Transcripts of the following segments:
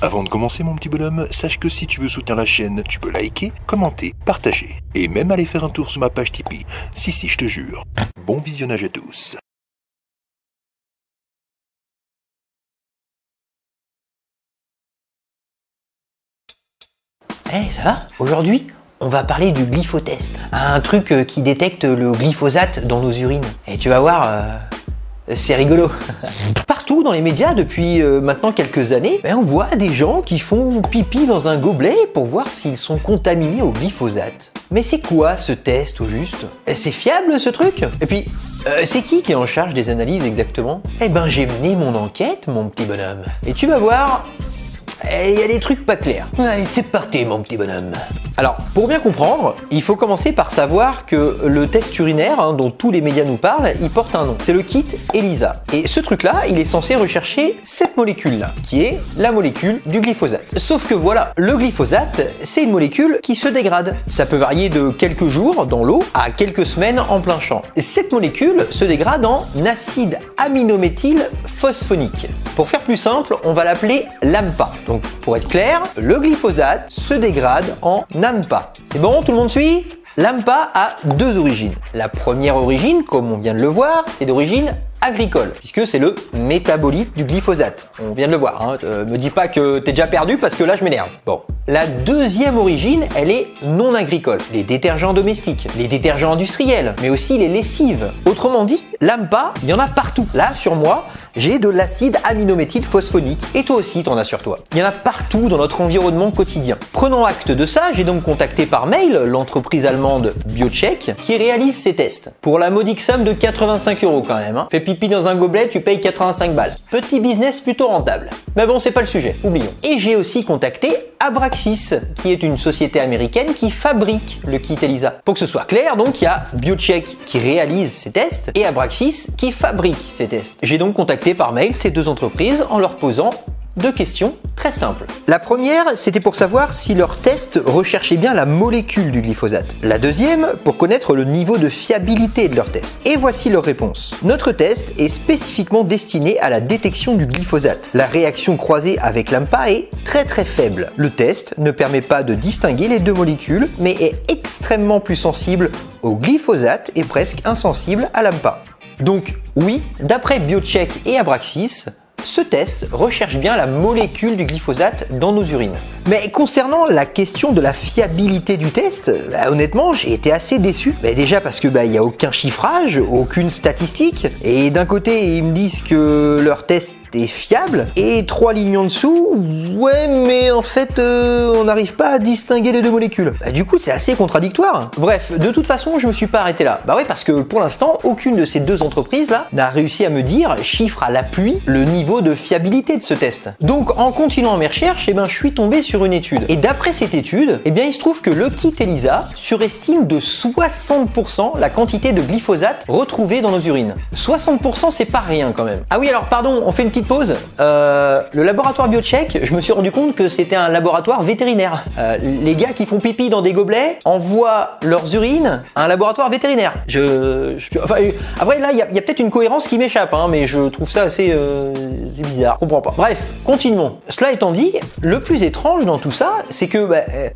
Avant de commencer mon petit bonhomme, sache que si tu veux soutenir la chaîne, tu peux liker, commenter, partager, et même aller faire un tour sur ma page Tipeee. Si, je te jure. Bon visionnage à tous. Ça va? Aujourd'hui, on va parler du glyphotest. Un truc qui détecte le glyphosate dans nos urines. Et tu vas voir, c'est rigolo. Partout dans les médias, depuis maintenant quelques années, on voit des gens qui font pipi dans un gobelet pour voir s'ils sont contaminés au glyphosate. Mais c'est quoi ce test au juste? C'est fiable ce truc? Et puis, c'est qui est en charge des analyses exactement? J'ai mené mon enquête, mon petit bonhomme. Et tu vas voir, il y a des trucs pas clairs. Allez, c'est parti mon petit bonhomme. Alors, pour bien comprendre, il faut commencer par savoir que le test urinaire, dont tous les médias nous parlent, il porte un nom. C'est le kit ELISA. Et ce truc-là, il est censé rechercher cette molécule-là, qui est la molécule du glyphosate. Sauf que voilà, le glyphosate, c'est une molécule qui se dégrade. Ça peut varier de quelques jours dans l'eau à quelques semaines en plein champ. Et cette molécule se dégrade en acide aminométhyle phosphonique. Pour faire plus simple, on va l'appeler l'AMPA. Donc, pour être clair, le glyphosate se dégrade en AMPA. C'est bon, tout le monde suit? L'AMPA a deux origines. La première origine, comme on vient de le voir, c'est d'origine agricole, puisque c'est le métabolite du glyphosate. On vient de le voir, me dis pas que t'es déjà perdu parce que là je m'énerve. Bon. La deuxième origine, elle est non agricole. Les détergents domestiques, les détergents industriels, mais aussi les lessives. Autrement dit, l'AMPA, il y en a partout. Là, sur moi, j'ai de l'acide aminométhyle phosphonique. Et toi aussi, t'en as sur toi. Il y en a partout dans notre environnement quotidien. Prenant acte de ça, j'ai donc contacté par mail l'entreprise allemande BioCheck qui réalise ces tests. Pour la modique somme de 85 € quand même. Fais pipi dans un gobelet, tu payes 85 balles. Petit business plutôt rentable. Mais bon, c'est pas le sujet, oublions. Et j'ai aussi contacté Abraxis, qui est une société américaine qui fabrique le kit ELISA. Pour que ce soit clair, donc il y a BioCheck qui réalise ces tests et Abraxis qui fabrique ces tests. J'ai donc contacté par mail ces deux entreprises en leur posant deux questions très simples. La première, c'était pour savoir si leur test recherchait bien la molécule du glyphosate. La deuxième, pour connaître le niveau de fiabilité de leur test. Et voici leur réponse. Notre test est spécifiquement destiné à la détection du glyphosate. La réaction croisée avec l'AMPA est très faible. Le test ne permet pas de distinguer les deux molécules, mais est extrêmement plus sensible au glyphosate et presque insensible à l'AMPA. Donc oui, d'après BioCheck et Abraxis, ce test recherche bien la molécule du glyphosate dans nos urines. Mais concernant la question de la fiabilité du test, honnêtement, j'ai été assez déçu. Déjà parce que il n'y a aucun chiffrage, aucune statistique, et d'un côté ils me disent que leur test est fiable, et 3 lignes en dessous, ouais mais en fait on n'arrive pas à distinguer les deux molécules. Du coup c'est assez contradictoire. Bref, de toute façon je me suis pas arrêté là. Ouais, parce que pour l'instant aucune de ces deux entreprises là n'a réussi à me dire, chiffre à l'appui, le niveau de fiabilité de ce test. Donc en continuant mes recherches, je suis tombé sur une étude. Et d'après cette étude, il se trouve que le kit ELISA surestime de 60% la quantité de glyphosate retrouvée dans nos urines. 60% c'est pas rien quand même. Ah oui, alors pardon, on fait une petite pause. Le laboratoire BioCheck, je me suis rendu compte que c'était un laboratoire vétérinaire. Les gars qui font pipi dans des gobelets envoient leurs urines à un laboratoire vétérinaire. Après là, il y a peut-être une cohérence qui m'échappe, mais je trouve ça assez bizarre. Je comprends pas. Bref, continuons. Cela étant dit, le plus étrange dans tout ça, c'est que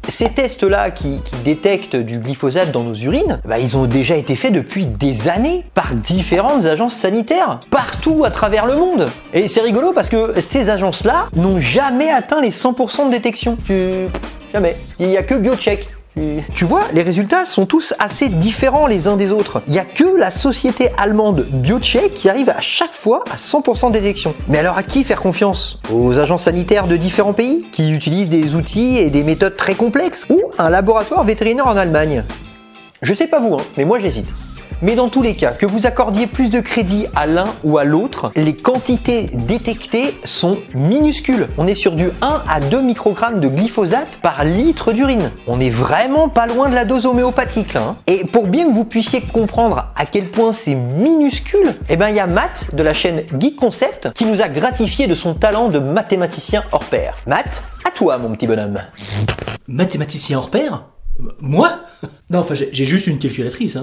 ces tests-là qui détectent du glyphosate dans nos urines, ils ont déjà été faits depuis des années par différentes agences sanitaires, partout à travers le monde. Et c'est rigolo parce que ces agences-là n'ont jamais atteint les 100% de détection. Jamais. Il n'y a que BioCheck. Tu vois, les résultats sont tous assez différents les uns des autres. Il n'y a que la société allemande BioCheck qui arrive à chaque fois à 100% de détection. Mais alors à qui faire confiance? Aux agences sanitaires de différents pays qui utilisent des outils et des méthodes très complexes, ou un laboratoire vétérinaire en Allemagne? Je sais pas vous, mais moi j'hésite. Mais dans tous les cas, que vous accordiez plus de crédit à l'un ou à l'autre, les quantités détectées sont minuscules. On est sur du 1 à 2 microgrammes de glyphosate par litre d'urine. On est vraiment pas loin de la dose homéopathique là. Et pour bien que vous puissiez comprendre à quel point c'est minuscule, il y a Matt de la chaîne Geek Concept qui nous a gratifié de son talent de mathématicien hors pair. Matt, à toi mon petit bonhomme. Mathématicien hors pair? Moi? Non, enfin j'ai juste une calculatrice.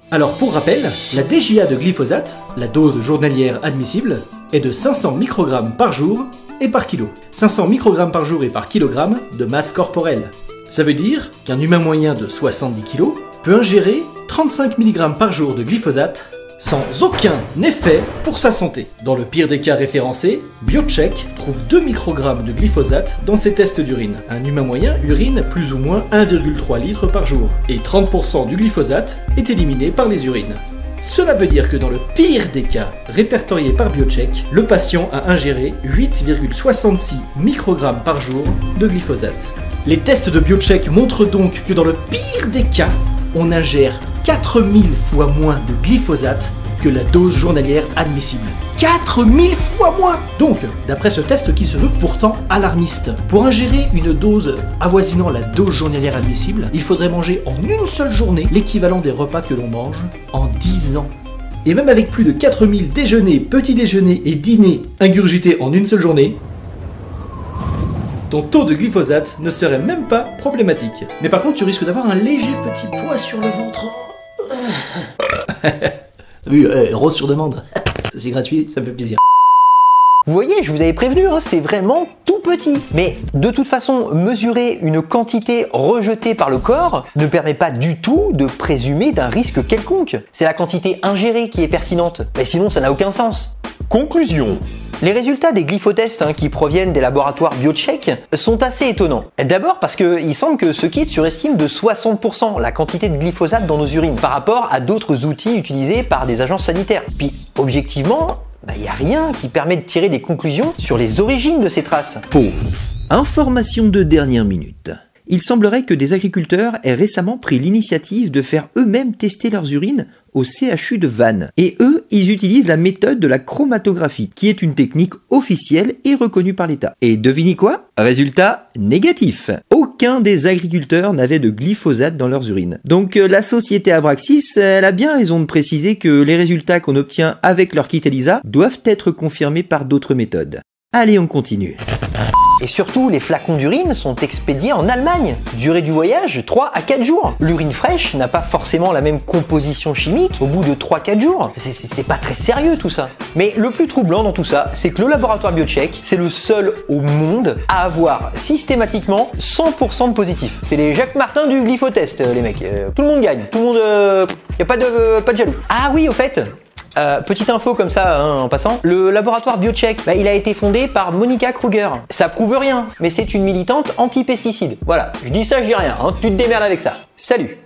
Alors pour rappel, la DJA de glyphosate, la dose journalière admissible, est de 500 microgrammes par jour et par kilo. 500 microgrammes par jour et par kilogramme de masse corporelle. Ça veut dire qu'un humain moyen de 70 kg peut ingérer 35 mg par jour de glyphosate sans aucun effet pour sa santé. Dans le pire des cas référencés, BioCheck trouve 2 microgrammes de glyphosate dans ses tests d'urine. Un humain moyen urine plus ou moins 1,3 litres par jour, et 30% du glyphosate est éliminé par les urines. Cela veut dire que dans le pire des cas répertoriés par BioCheck, le patient a ingéré 8,66 microgrammes par jour de glyphosate. Les tests de BioCheck montrent donc que dans le pire des cas, on ingère 4000 fois moins de glyphosate que la dose journalière admissible. 4000 fois moins! Donc, d'après ce test qui se veut pourtant alarmiste, pour ingérer une dose avoisinant la dose journalière admissible, il faudrait manger en une seule journée l'équivalent des repas que l'on mange en 10 ans. Et même avec plus de 4000 déjeuners, petits déjeuners et dîners ingurgités en une seule journée, ton taux de glyphosate ne serait même pas problématique. Mais par contre, tu risques d'avoir un léger petit poids sur le ventre. Oui, rose sur demande. C'est gratuit, ça me fait plaisir. Vous voyez, je vous avais prévenu, hein, c'est vraiment tout petit. Mais de toute façon, mesurer une quantité rejetée par le corps ne permet pas du tout de présumer d'un risque quelconque. C'est la quantité ingérée qui est pertinente. Mais sinon, ça n'a aucun sens. Conclusion. Les résultats des glyphotests qui proviennent des laboratoires BioCheck sont assez étonnants. D'abord parce qu'il semble que ce kit surestime de 60% la quantité de glyphosate dans nos urines par rapport à d'autres outils utilisés par des agences sanitaires. Puis objectivement, il n'y a rien qui permet de tirer des conclusions sur les origines de ces traces. Pause. Information de dernière minute. Il semblerait que des agriculteurs aient récemment pris l'initiative de faire eux-mêmes tester leurs urines au CHU de Vannes. Et eux, ils utilisent la méthode de la chromatographie, qui est une technique officielle et reconnue par l'État. Et devinez quoi? Résultat négatif. Aucun des agriculteurs n'avait de glyphosate dans leurs urines. Donc la société Abraxis, elle a bien raison de préciser que les résultats qu'on obtient avec leur kit ELISA doivent être confirmés par d'autres méthodes. Allez, on continue. Et surtout, les flacons d'urine sont expédiés en Allemagne. Durée du voyage, 3 à 4 jours. L'urine fraîche n'a pas forcément la même composition chimique au bout de 3-4 jours. C'est pas très sérieux tout ça. Mais le plus troublant dans tout ça, c'est que le laboratoire BioCheck, c'est le seul au monde à avoir systématiquement 100% de positif. C'est les Jacques Martin du glyphotest, les mecs. Tout le monde gagne. Tout le monde... y a pas de jaloux. Ah oui, au fait... petite info comme ça, en passant, le laboratoire BioCheck, il a été fondé par Monica Kruger. Ça prouve rien, mais c'est une militante anti-pesticides. Voilà, je dis ça, je dis rien, tu te démerdes avec ça. Salut!